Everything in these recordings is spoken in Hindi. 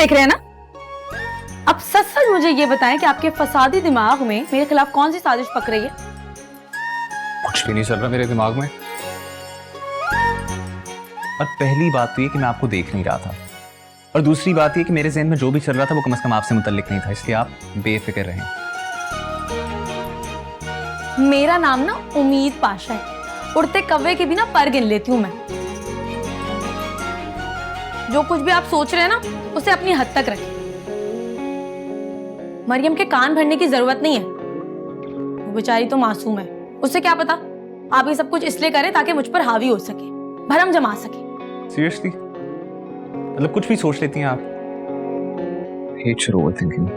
देख रहे हैं ना? अब सच सच मुझे ये बताएं कि आपके फसादी दिमाग में मेरे खिलाफ कौन सी साजिश पक रही है? कुछ भी नहीं चल रहा मेरे दिमाग में। और पहली बात तो ये कि मैं आपको देख नहीं रहा था, और दूसरी बात ये कि मेरे ज़हन में जो भी चल रहा था वो कम से कम आपसे मुतल्लिक नहीं था, इसलिए आप बेफिक्र रहें। मेरा नाम ना उम्मीद पाशा है। उड़ते कव्वे के भी ना पर गिन लेती हूँ मैं। जो कुछ भी आप सोच रहे हैं ना, उसे अपनी हद तक रखें। मरियम के कान भरने की जरूरत नहीं है, वो बेचारी तो मासूम है। उसे क्या पता आप ये सब कुछ इसलिए करें ताकि मुझ पर हावी हो सके, भरम जमा सके। सीरियसली? मतलब कुछ भी सोच लेती हैं आप? Hate your overthinking।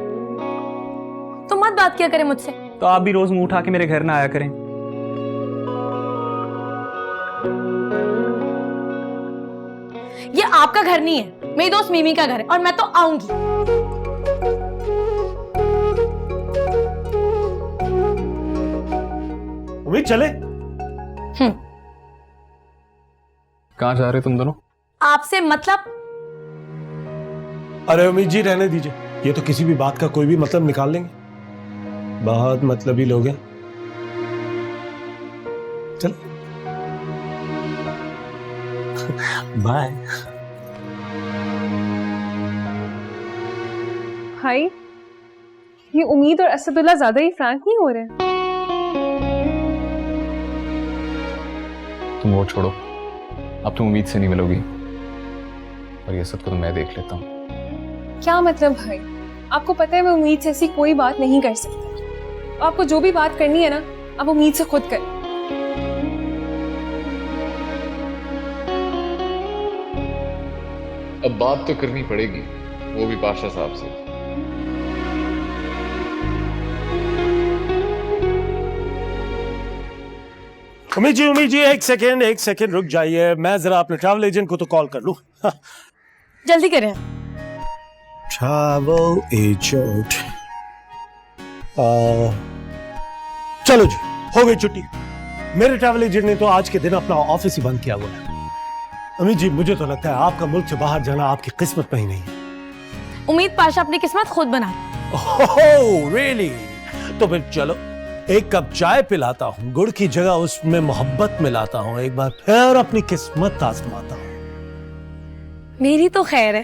तो मत बात किया करें मुझसे। तो आप भी रोज मुंह उठा के मेरे घर ना आया करें। ये आपका घर नहीं है, मेरी दोस्त मीमी का घर है, और मैं तो आऊंगी। उम्मीद चले? कहाँ जा रहे तुम दोनों? आपसे मतलब? अरे उम्मीद जी रहने दीजिए, ये तो किसी भी बात का कोई भी मतलब निकाल लेंगे। बहुत मतलबी लोग हैं। चल बाय। भाई, ये उम्मीद और असदुल्ला ज्यादा ही फ्रैंक नहीं हो रहे हैं? तुम वो छोड़ो, अब तुम उम्मीद से नहीं मिलोगी, और ये सब तो मैं देख लेता हूँ। क्या मतलब भाई? आपको पता है मैं उम्मीद से ऐसी कोई बात नहीं कर सकता। आपको जो भी बात करनी है ना, आप उम्मीद से खुद करें। अब बात तो करनी पड़ेगी, वो भी पाशा साहब से। उम्मीद जी एक सेकेंड रुक जाइए। मैं जरा अपने ट्रैवल एजेंट को तो कॉल कर लूं। जल्दी करें। ट्रैवल एजेंट, चलो जी, हो गई छुट्टी। मेरे ट्रैवल एजेंट ने तो आज के दिन अपना ऑफिस ही बंद किया हुआ है। अमीर जी, मुझे तो लगता है आपका मुल्क से बाहर जाना आपकी किस्मत में ही नहीं है। उम्मीद पाशा अपनी किस्मत खुद बना। Oh really? तो फिर चलो, एक कप चाय पिलाता हूँ, गुड़ की जगह उसमें मोहब्बत मिलाता हूँ, एक बार फिर अपनी किस्मत आजमाता हूँ। मेरी तो खैर है,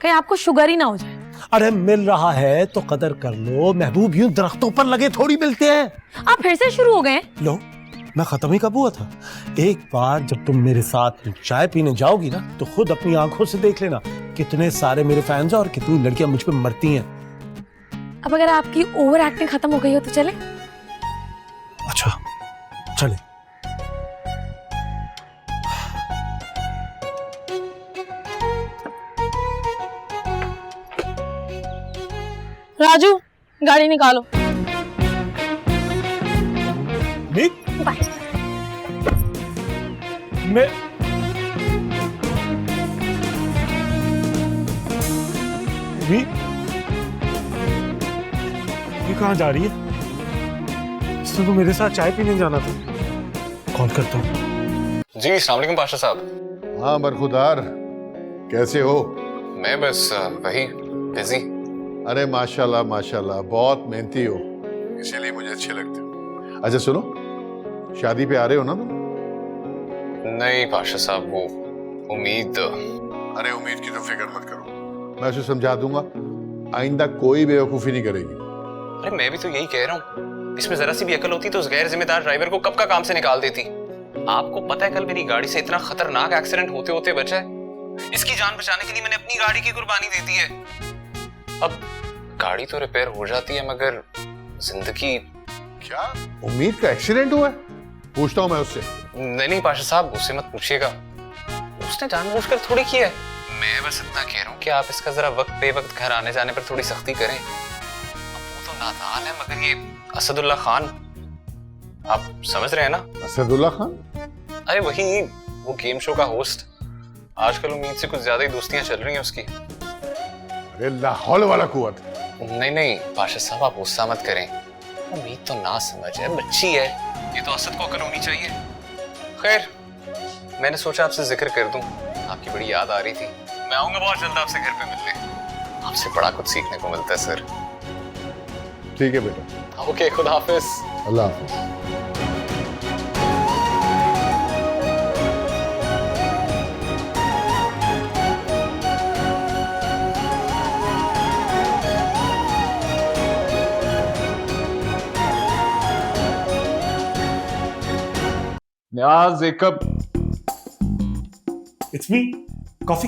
कहीं आपको शुगर ही ना हो जाए। अरे मिल रहा है तो कदर कर लो, महबूब यूं दरख्तों पर लगे थोड़ी मिलते हैं। आप फिर से शुरू हो गए? लो, मैं खत्म ही कब हुआ था। एक बार जब तुम मेरे साथ चाय पीने जाओगी ना, तो खुद अपनी आंखों से देख लेना कितने सारे मेरे फैंस हैं और कितनी लड़कियां मुझ पे मरती हैं। अब अगर आपकी ओवर एक्टिंग खत्म हो गई हो तो चले? अच्छा चले। राजू, गाड़ी निकालो। मैं ये कहाँ जा रही है? इसने तो मेरे साथ चाय पीने जाना था। कॉल करता हूँ। जी अस्सलाम वालेकुम पाशा साहब। हाँ बरखुदार, कैसे हो? मैं बस वही बिजी। अरे माशाल्लाह माशाल्लाह, बहुत मेहनती हो, इसीलिए मुझे अच्छे लगते हो। अच्छा सुनो, शादी पे आ रहे हो ना तुम? नहीं पाशा साहब, वो उम्मीद। अरे उम्मीद की तो फिक्र मत करो, मैं उसे समझा दूंगा, आइंदा कोई बेवकूफ़ी नहीं करेगी। अरे मैं भी तो यही कह रहा हूँ, इसमें जरा सी भी अकल होती तो उस गैर जिम्मेदार ड्राइवर को कब का काम से निकाल देती। आपको पता है कल मेरी गाड़ी से इतना खतरनाक एक्सीडेंट होते होते बचा है। इसकी जान बचाने के लिए मैंने अपनी गाड़ी की कुर्बानी दे दी है। अब गाड़ी तो रिपेयर हो जाती है मगर जिंदगी। क्या उम्मीद का एक्सीडेंट हुआ है? पूछता हूँ मैं उससे। नहीं पाशा साहब, उससे मत पूछिएगा, उसने जानबूझकर थोड़ी किया है। मैं बस इतना कह रहा हूँ कि आप इसका जरा वक्त बेवक्त घर आने जाने पर थोड़ी सख्ती करें। अब वो तो नादान है, मगर ये असदुल्ला खान, आप समझ रहे हैं ना? असदुल्ला खान? अरे वही, वो गेम शो का होस्ट। आजकल उम्मीद से कुछ ज्यादा ही दोस्तियां चल रही हैं उसकी। अरे लाहौल वाला कुव्वत। नहीं पाशा साहब, आप गुस्सा मत करें, उम्मीद तो ना समझ है, बच्ची है, ये तो असद को अकल होनी चाहिए। खैर, मैंने सोचा आपसे जिक्र कर दूं, आपकी बड़ी याद आ रही थी। मैं आऊंगा बहुत जल्द आपसे घर पे मिलने। आपसे बड़ा कुछ सीखने को मिलता है सर। ठीक है बेटा, ओके, खुदा हाफिज। अल्लाह हाफिज। न्याज एक कप। It's me, coffee.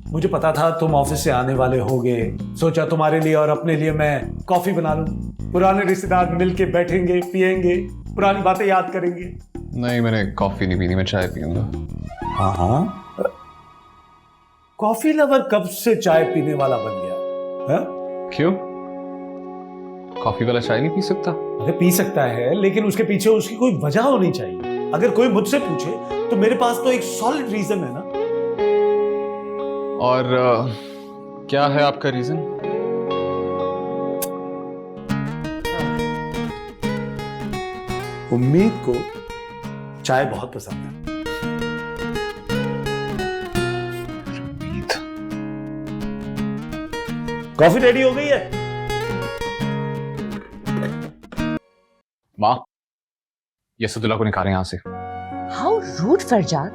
मुझे पता था तुम ऑफिस से आने वाले होगे, सोचा तुम्हारे लिए और अपने लिए मैं कॉफी बना लूं। पुराने रिश्तेदार मिलके बैठेंगे, पिएंगे, पुरानी बातें याद करेंगे। नहीं, मैंने कॉफी नहीं पीनी, मैं चाय पीऊंगा। हाँ हाँ, कॉफी लवर कब से चाय पीने वाला बन गया है? क्यों? कॉफी वाला चाय नहीं पी सकता? अरे पी सकता है, लेकिन उसके पीछे उसकी कोई वजह होनी चाहिए। अगर कोई मुझसे पूछे तो मेरे पास तो एक सॉलिड रीजन है ना। और क्या है आपका रीजन? उम्मीद को चाय बहुत पसंद है। कॉफी रेडी हो गई है? माँ, यसुदुल्ला को निकालें यहाँ से। हाउ रूड फरजाद,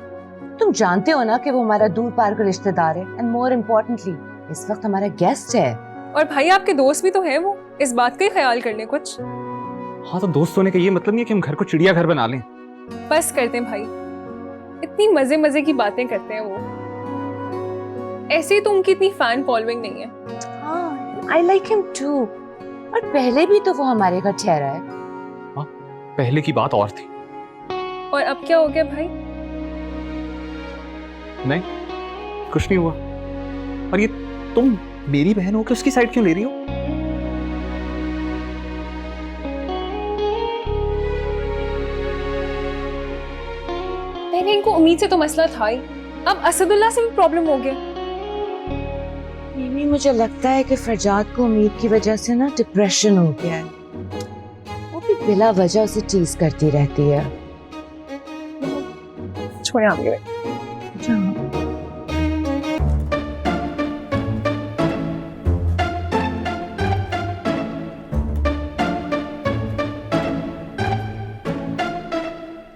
तुम जानते हो ना कि वो हमारा दूर पार का रिश्तेदार है, एंड मोर इम्पोर्टेंटली इस वक्त हमारा गेस्ट है। और भाई आपके दोस्त भी तो है, वो इस बात का ही ख्याल कर ले कुछ। हाँ, तो दोस्त होने का ये मतलब नहीं है कि हम घर को चिड़ियाघर बना लें। बस करते हैं भाई, इतनी मजे मजे की बातें करते हैं वो। ऐसे ही तो उनकी इतनी फैन फॉलोइंग नहीं है। हाँ, आई लाइक हिम टू। और पहले भी तो वो हमारे घर ठहरा है। पहले की बात और थी। और अब क्या हो गया भाई? नहीं, कुछ नहीं हुआ। और ये तुम मेरी बहन हो के उसकी साइड क्यों ले रही हो? पहले इनको उम्मीद से तो मसला था ही, अब असदुल्ला से भी प्रॉब्लम हो गया। मिमी, मुझे लगता है कि फरजाद को उम्मीद की वजह से ना डिप्रेशन हो गया है। वो भी बिला वजह उसे टीज करती रहती है। छोड़े आगे।